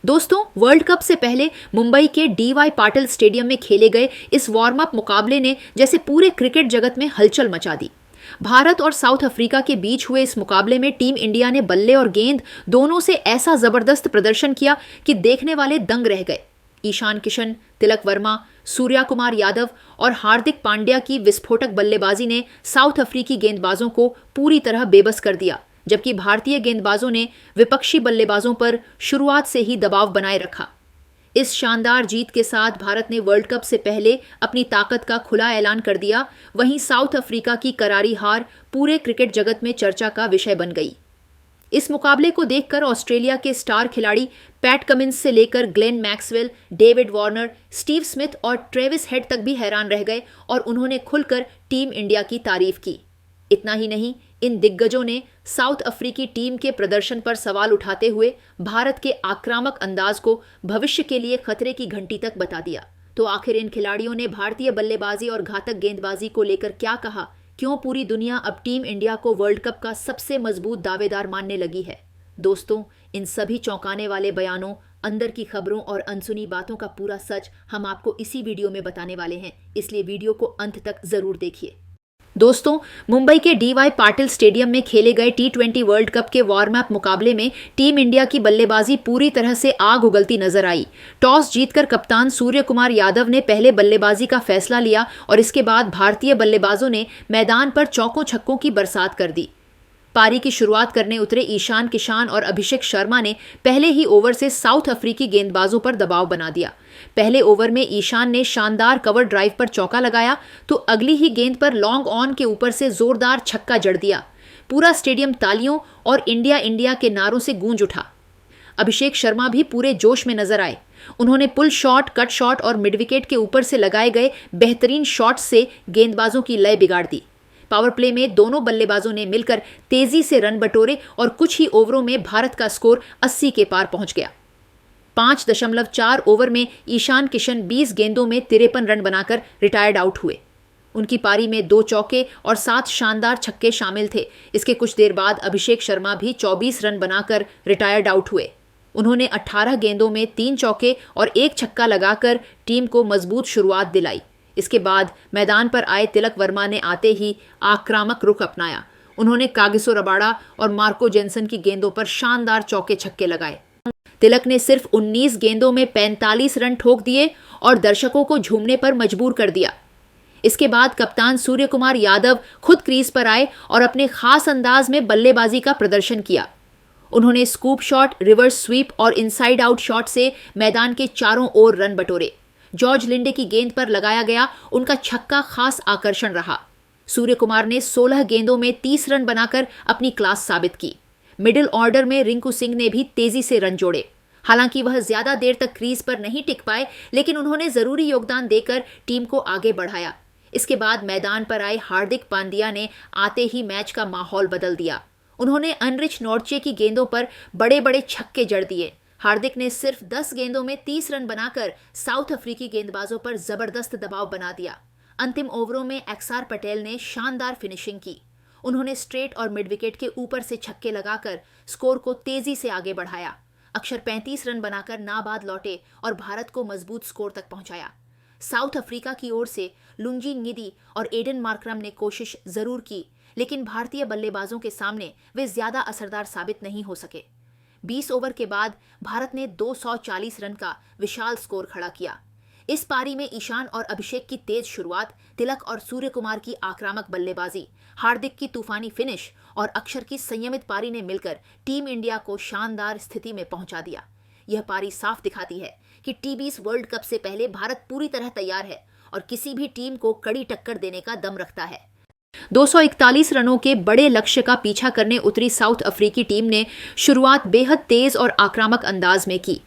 दोस्तों, world cup से पहले मुंबई के डीवाई पाटिल स्टेडियम में खेले गए इस वार्म अप मुकाबले ने जैसे पूरे क्रिकेट जगत में हलचल मचा दी। भारत और साउथ अफ्रीका के बीच हुए इस मुकाबले में टीम इंडिया ने बल्ले और गेंद दोनों से ऐसा जबरदस्त प्रदर्शन किया कि देखने वाले दंग रह गए। ईशान किशन, तिलक वर्मा, सूर्या कुमार यादव और हार्दिक पांड्या की विस्फोटक बल्लेबाजी ने साउथ अफ्रीकी गेंदबाजों को पूरी तरह बेबस कर दिया, जबकि भारतीय गेंदबाजों ने विपक्षी बल्लेबाजों पर शुरुआत से ही दबाव बनाए रखा। इस शानदार जीत के साथ भारत ने वर्ल्ड कप से पहले अपनी ताकत का खुला ऐलान कर दिया। वहीं साउथ अफ्रीका की करारी हार पूरे क्रिकेट जगत में चर्चा का विषय बन गई। इस मुकाबले को देखकर ऑस्ट्रेलिया के स्टार खिलाड़ी पैट कमिंस से लेकर Glenn Maxwell, David Warner, Steve Smith और ट्रेविस हेड तक भी हैरान रह गए और उन्होंने खुलकर टीम इंडिया की तारीफ की। इतना ही नहीं, इन दिग्गजों ने साउथ अफ्रीकी टीम के प्रदर्शन पर सवाल उठाते हुए भारत के आक्रामक अंदाज को भविष्य के लिए खतरे की घंटी तक बता दिया। तो आखिर इन खिलाड़ियों ने भारतीय बल्लेबाजी और घातक गेंदबाजी को लेकर क्या कहा? क्यों पूरी दुनिया अब टीम इंडिया को वर्ल्ड कप का सबसे मजबूत दावेदार मानने लगी है? दोस्तों, इन सभी चौंकाने वाले बयानों, अंदर की खबरों और अनसुनी बातों का पूरा सच हम आपको इसी वीडियो में बताने वाले हैं, इसलिए वीडियो को अंत तक जरूर देखिए। दोस्तों, मुंबई के डीवाई पाटिल स्टेडियम में खेले गए T20 वर्ल्ड कप के वार्म अप मुकाबले में टीम इंडिया की बल्लेबाजी पूरी तरह से आग उगलती नजर आई। टॉस जीतकर कप्तान सूर्य कुमार यादव ने पहले बल्लेबाजी का फैसला लिया और इसके बाद भारतीय बल्लेबाजों ने मैदान पर चौकों छक्कों की बरसात कर दी। पारी की शुरुआत करने उतरे ईशान किशन और अभिषेक शर्मा ने पहले ही ओवर से साउथ अफ्रीकी गेंदबाजों पर दबाव बना दिया। पहले ओवर में ईशान ने शानदार कवर ड्राइव पर चौका लगाया तो अगली ही गेंद पर लॉन्ग ऑन के ऊपर से जोरदार छक्का जड़ दिया। पूरा स्टेडियम तालियों और इंडिया इंडिया के नारों से गूंज उठा। अभिषेक शर्मा भी पूरे जोश में नजर आए। उन्होंने पुल शॉट, कट शॉट और मिड विकेट के ऊपर से लगाए गए बेहतरीन शॉट से गेंदबाजों की लय बिगाड़ दी। पावर प्ले में दोनों बल्लेबाजों ने मिलकर तेजी से रन बटोरे और कुछ ही ओवरों में भारत का स्कोर 80 के पार पहुंच गया। 5.4 ओवर में ईशान किशन 20 गेंदों में 53 रन बनाकर रिटायर्ड आउट हुए। उनकी पारी में 2 चौके और 7 शानदार छक्के शामिल थे। इसके कुछ देर बाद अभिषेक शर्मा भी 24 रन बनाकर रिटायर्ड आउट हुए। उन्होंने 18 गेंदों में 3 चौके और 1 छक्का लगाकर टीम को मजबूत शुरुआत दिलाई। इसके बाद मैदान पर आए तिलक वर्मा ने आते ही आक्रामक रुख अपनाया। उन्होंने कागिसो रबाडा और मार्को जेनसन की गेंदों पर शानदार चौके छक्के लगाए। तिलक ने सिर्फ 19 गेंदों में 45 रन ठोक दिए और दर्शकों को झूमने पर मजबूर कर दिया। इसके बाद कप्तान सूर्य कुमार यादव खुद क्रीज पर आए और अपने खास अंदाज में बल्लेबाजी का प्रदर्शन किया। उन्होंने स्कूप शॉट, रिवर्स स्वीप और इनसाइड आउट शॉट से मैदान के चारों ओर रन बटोरे। जॉर्ज लिंडे की गेंद पर लगाया गया उनका छक्का खास आकर्षण रहा। सूर्य कुमार ने 16 गेंदों में 30 रन बनाकर अपनी क्लास साबित की। मिडिल ऑर्डर में रिंकू सिंह ने भी तेजी से रन जोड़े। हालांकि वह ज्यादा देर तक क्रीज पर नहीं टिक पाए, लेकिन उन्होंने जरूरी योगदान देकर टीम को आगे बढ़ाया। इसके बाद मैदान पर आए हार्दिक पांड्या ने आते ही मैच का माहौल बदल दिया। उन्होंने अनरिच नॉर्चे की गेंदों पर बड़े बड़े छक्के जड़ दिए। हार्दिक ने सिर्फ 10 गेंदों में 30 रन बनाकर साउथ अफ्रीकी गेंदबाजों पर जबरदस्त दबाव बना दिया। अंतिम ओवरों में एक्सार पटेल ने शानदार फिनिशिंग की। उन्होंने स्ट्रेट और मिड विकेट के ऊपर से छक्के लगाकर स्कोर को तेजी से आगे बढ़ाया। अक्षर 35 रन बनाकर नाबाद लौटे और भारत को मजबूत स्कोर तक पहुंचाया। साउथ अफ्रीका की ओर से लुंजी निदी और एडन मार्करम ने कोशिश जरूर की, लेकिन भारतीय बल्लेबाजों के सामने वे ज्यादा असरदार साबित नहीं हो सके। 20 ओवर के बाद भारत ने 240 रन का विशाल स्कोर खड़ा किया। इस पारी में ईशान और अभिषेक की तेज शुरुआत, तिलक और सूर्य कुमार की आक्रामक बल्लेबाजी, हार्दिक की तूफानी फिनिश और अक्षर की संयमित पारी ने मिलकर टीम इंडिया को शानदार स्थिति में पहुंचा दिया। यह पारी साफ दिखाती है कि T20 वर्ल्ड कप से पहले भारत पूरी तरह तैयार है और किसी भी टीम को कड़ी टक्कर देने का दम रखता है। 241 रनों के बड़े लक्ष्य का पीछा करने उतरी साउथ अफ्रीकी टीम ने शुरुआत बेहद तेज और आक्रामक अंदाज में की।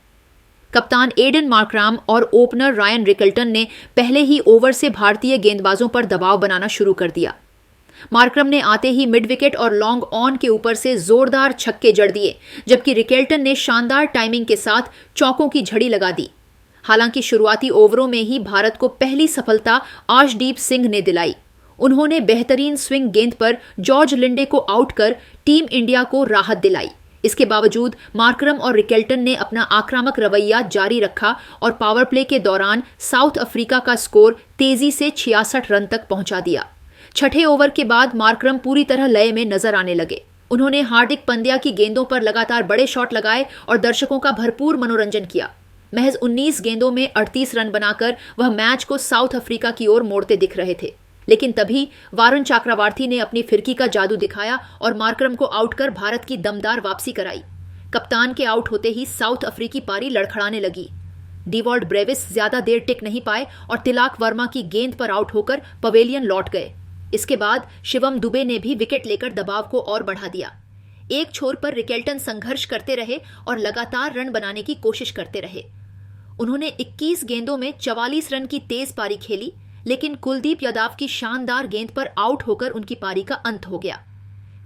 कप्तान एडन मार्करम और ओपनर रायन रिकल्टन ने पहले ही ओवर से भारतीय गेंदबाजों पर दबाव बनाना शुरू कर दिया। मार्करम ने आते ही मिड विकेट और लॉन्ग ऑन के ऊपर से जोरदार छक्के जड़ दिए, जबकि रिकल्टन ने शानदार टाइमिंग के साथ चौकों की झड़ी लगा दी। हालांकि शुरुआती ओवरों में ही भारत को पहली सफलता आशदीप सिंह ने दिलाई। उन्होंने बेहतरीन स्विंग गेंद पर जॉर्ज लिंडे को आउट कर टीम इंडिया को राहत दिलाई। इसके बावजूद मार्करम और रिकेल्टन ने अपना आक्रामक रवैया जारी रखा और पावर प्ले के दौरान साउथ अफ्रीका का स्कोर तेजी से 66 रन तक पहुंचा दिया। छठे ओवर के बाद मार्करम पूरी तरह लय में नजर आने लगे। उन्होंने हार्दिक पांड्या की गेंदों पर लगातार बड़े शॉट लगाए और दर्शकों का भरपूर मनोरंजन किया। महज 19 गेंदों में 38 रन बनाकर वह मैच को साउथ अफ्रीका की ओर मोड़ते दिख रहे थे। लेकिन तभी वारुण चक्रवर्ती ने अपनी फिरकी का जादू दिखाया और मार्करम को आउट कर भारत की दमदार वापसी कराई। कप्तान के आउट होते ही साउथ अफ्रीकी पारी लड़खड़ाने लगी। डिवॉल्ड ब्रेविस ज्यादा देर टिक नहीं पाए और तिलक वर्मा की गेंद पर आउट होकर पवेलियन लौट गए। इसके बाद शिवम दुबे ने भी विकेट लेकर दबाव को और बढ़ा दिया। एक छोर पर रिकेल्टन संघर्ष करते रहे और लगातार रन बनाने की कोशिश करते रहे। उन्होंने 21 गेंदों में 44 रन की तेज पारी खेली, लेकिन कुलदीप यादव की शानदार गेंद पर आउट होकर उनकी पारी का अंत हो गया।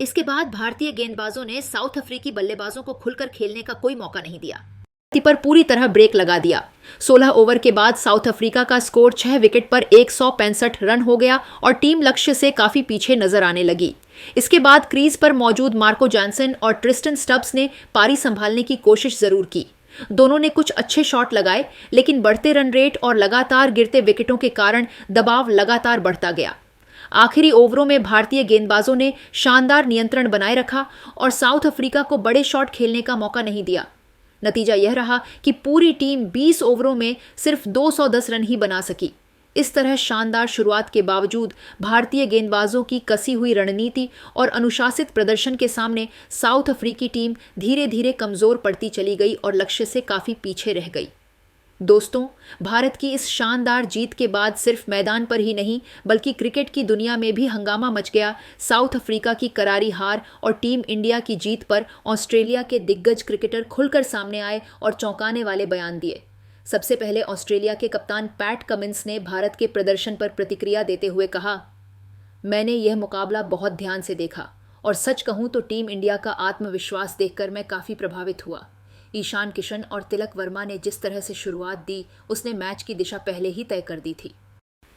इसके बाद भारतीय गेंदबाजों ने साउथ अफ्रीकी बल्लेबाजों को खुलकर खेलने का कोई मौका नहीं दिया, पर पूरी तरह ब्रेक लगा दिया। 16 ओवर के बाद साउथ अफ्रीका का स्कोर 6 विकेट पर 165 रन हो गया और टीम लक्ष्य से काफी पीछे नजर आने लगी। इसके बाद क्रीज पर मौजूद मार्को जानसन और ट्रिस्टन स्टब्स ने पारी संभालने की कोशिश जरूर की। दोनों ने कुछ अच्छे शॉट लगाए, लेकिन बढ़ते रन रेट और लगातार गिरते विकेटों के कारण दबाव लगातार बढ़ता गया। आखिरी ओवरों में भारतीय गेंदबाजों ने शानदार नियंत्रण बनाए रखा और साउथ अफ्रीका को बड़े शॉट खेलने का मौका नहीं दिया। नतीजा यह रहा कि पूरी टीम 20 ओवरों में सिर्फ 210 रन ही बना सकी। इस तरह शानदार शुरुआत के बावजूद भारतीय गेंदबाजों की कसी हुई रणनीति और अनुशासित प्रदर्शन के सामने साउथ अफ्रीकी टीम धीरे धीरे कमजोर पड़ती चली गई और लक्ष्य से काफी पीछे रह गई। दोस्तों, भारत की इस शानदार जीत के बाद सिर्फ मैदान पर ही नहीं बल्कि क्रिकेट की दुनिया में भी हंगामा मच गया। साउथ अफ्रीका की करारी हार और टीम इंडिया की जीत पर ऑस्ट्रेलिया के दिग्गज क्रिकेटर खुलकर सामने आए और चौंकाने वाले बयान दिए। सबसे पहले ऑस्ट्रेलिया के कप्तान पैट कमिंस ने भारत के प्रदर्शन पर प्रतिक्रिया देते हुए कहा, मैंने यह मुकाबला बहुत ध्यान से देखा और सच कहूं तो टीम इंडिया का आत्मविश्वास देखकर मैं काफ़ी प्रभावित हुआ। ईशान किशन और तिलक वर्मा ने जिस तरह से शुरुआत दी, उसने मैच की दिशा पहले ही तय कर दी थी।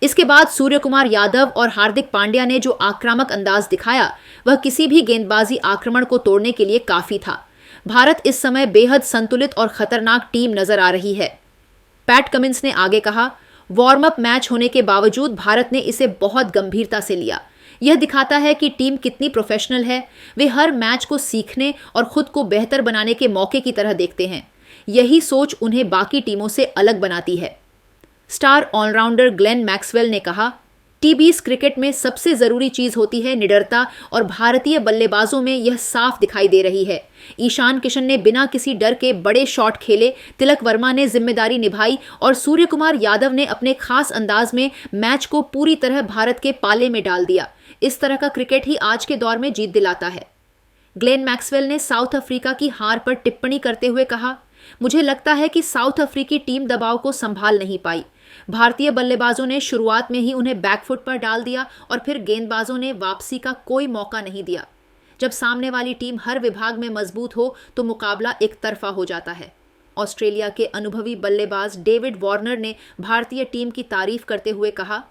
इसके बाद सूर्यकुमार यादव और हार्दिक पांड्या ने जो आक्रामक अंदाज दिखाया, वह किसी भी गेंदबाजी आक्रमण को तोड़ने के लिए काफ़ी था। भारत इस समय बेहद संतुलित और खतरनाक टीम नजर आ रही है। पैट कमिंस ने आगे कहा, वार्म अप मैच होने के बावजूद भारत ने इसे बहुत गंभीरता से लिया। यह दिखाता है कि टीम कितनी प्रोफेशनल है। वे हर मैच को सीखने और खुद को बेहतर बनाने के मौके की तरह देखते हैं। यही सोच उन्हें बाकी टीमों से अलग बनाती है। स्टार ऑलराउंडर ग्लेन मैक्सवेल ने कहा, टी20 क्रिकेट में सबसे जरूरी चीज होती है निडरता और भारतीय बल्लेबाजों में यह साफ दिखाई दे रही है। ईशान किशन ने बिना किसी डर के बड़े शॉट खेले, तिलक वर्मा ने जिम्मेदारी निभाई और सूर्यकुमार यादव ने अपने खास अंदाज में मैच को पूरी तरह भारत के पाले में डाल दिया। इस तरह का क्रिकेट ही आज के दौर में जीत दिलाता है। ग्लेन मैक्सवेल ने साउथ अफ्रीका की हार पर टिप्पणी करते हुए कहा, मुझे लगता है कि साउथ अफ्रीकी टीम दबाव को संभाल नहीं पाई। भारतीय बल्लेबाजों ने शुरुआत में ही उन्हें बैकफुट पर डाल दिया और फिर गेंदबाजों ने वापसी का कोई मौका नहीं दिया। जब सामने वाली टीम हर विभाग में मजबूत हो तो मुकाबला एक तरफा हो जाता है। ऑस्ट्रेलिया के अनुभवी बल्लेबाज डेविड वार्नर ने भारतीय टीम की तारीफ करते हुए कहा,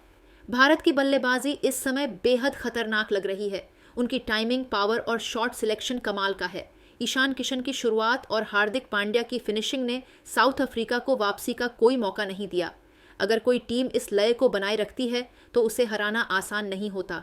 भारत की बल्लेबाजी इस समय बेहद खतरनाक लग रही है। उनकी टाइमिंग, पावर और शॉट सिलेक्शन कमाल का है। ईशान किशन की शुरुआत और हार्दिक पांड्या की फिनिशिंग ने साउथ अफ्रीका को वापसी का कोई मौका नहीं दिया। अगर कोई टीम इस लय को बनाए रखती है तो उसे हराना आसान नहीं होता।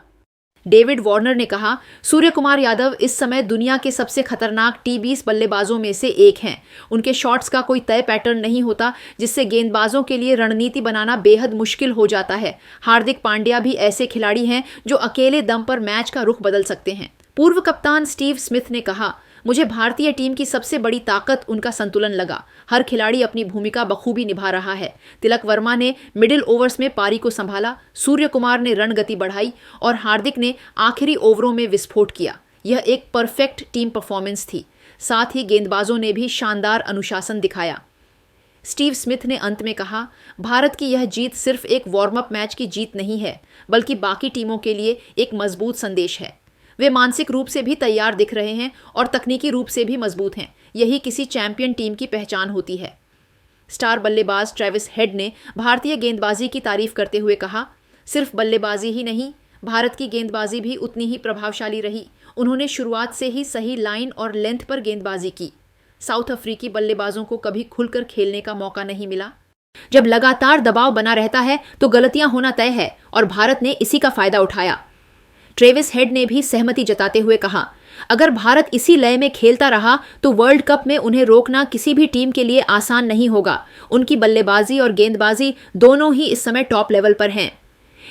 डेविड वार्नर ने कहा, सूर्यकुमार यादव इस समय दुनिया के सबसे खतरनाक टी20 बल्लेबाजों में से एक हैं। उनके शॉट्स का कोई तय पैटर्न नहीं होता, जिससे गेंदबाजों के लिए रणनीति बनाना बेहद मुश्किल हो जाता है। हार्दिक पांड्या भी ऐसे खिलाड़ी हैं जो अकेले दम पर मैच का रुख बदल सकते हैं। पूर्व कप्तान स्टीव स्मिथ ने कहा, मुझे भारतीय टीम की सबसे बड़ी ताकत उनका संतुलन लगा। हर खिलाड़ी अपनी भूमिका बखूबी निभा रहा है। तिलक वर्मा ने मिडिल ओवर्स में पारी को संभाला, सूर्य कुमार ने रण गति बढ़ाई और हार्दिक ने आखिरी ओवरों में विस्फोट किया। यह एक परफेक्ट टीम परफॉर्मेंस थी। साथ ही गेंदबाजों ने भी शानदार अनुशासन दिखाया। स्टीव स्मिथ ने अंत में कहा, भारत की यह जीत सिर्फ एक वार्म अप मैच की जीत नहीं है, बल्कि बाकी टीमों के लिए एक मजबूत संदेश है। वे मानसिक रूप से भी तैयार दिख रहे हैं और तकनीकी रूप से भी मजबूत हैं। यही किसी चैंपियन टीम की पहचान होती है। स्टार बल्लेबाज ट्रेविस हेड ने भारतीय गेंदबाजी की तारीफ करते हुए कहा, सिर्फ बल्लेबाजी ही नहीं, भारत की गेंदबाजी भी उतनी ही प्रभावशाली रही। उन्होंने शुरुआत से ही सही लाइन और लेंथ पर गेंदबाजी की। साउथ अफ्रीकी बल्लेबाजों को कभी खुलकर खेलने का मौका नहीं मिला। जब लगातार दबाव बना रहता है तो गलतियां होना तय है और भारत ने इसी का फायदा उठाया। ट्रेविस हेड ने भी सहमति जताते हुए कहा, अगर भारत इसी लय में खेलता रहा तो वर्ल्ड कप में उन्हें रोकना किसी भी टीम के लिए आसान नहीं होगा। उनकी बल्लेबाजी और गेंदबाजी दोनों ही इस समय टॉप लेवल पर हैं।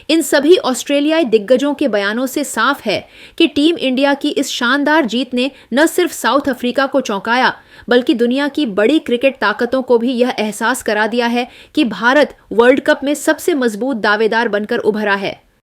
इन सभी ऑस्ट्रेलियाई दिग्गजों के बयानों से साफ है कि टीम इंडिया की इस शानदार जीत ने न सिर्फ साउथ अफ्रीका को चौंकाया, बल्कि दुनिया की बड़ी क्रिकेट ताकतों को भी यह एहसास करा दिया है कि भारत वर्ल्ड कप में सबसे मजबूत दावेदार बनकर उभरा है।